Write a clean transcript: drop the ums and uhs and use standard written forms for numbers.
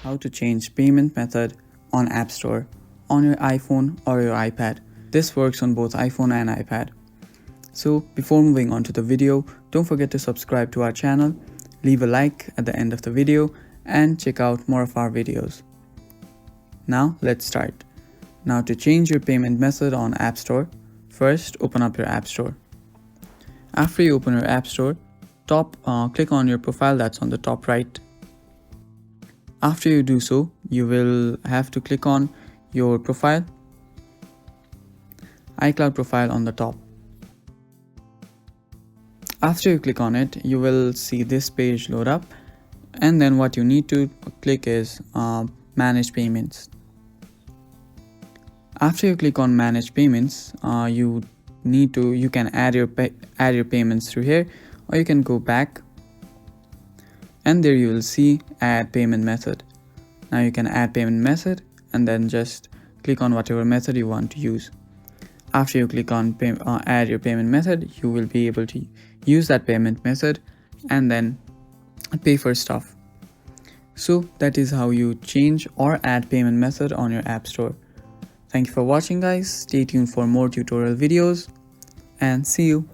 how to change payment method on App Store on your iPhone or your iPad. This works on both iPhone and iPad. So before moving on to the video, don't forget to subscribe to our channel, leave a like at the end of the video, and check out more of our videos. Now let's start. Now to change your payment method on App Store, first open up your App Store. After you open your App Store, click on your profile that's on the top right. After you do so, you will have to click on your profile, iCloud profile on the top. After you click on it, you will see this page load up, and then what you need to click is Manage Payments. After you click on Manage Payments, you can add your payments through here, or you can go back, and there you will see Add Payment Method. Now you can add payment method and then just click on whatever method you want to use. After you click on add your payment method, you will be able to use that payment method and then pay for stuff. So that is how you change or add payment method on your App Store. Thank you for watching, guys. Stay tuned for more tutorial videos and see you.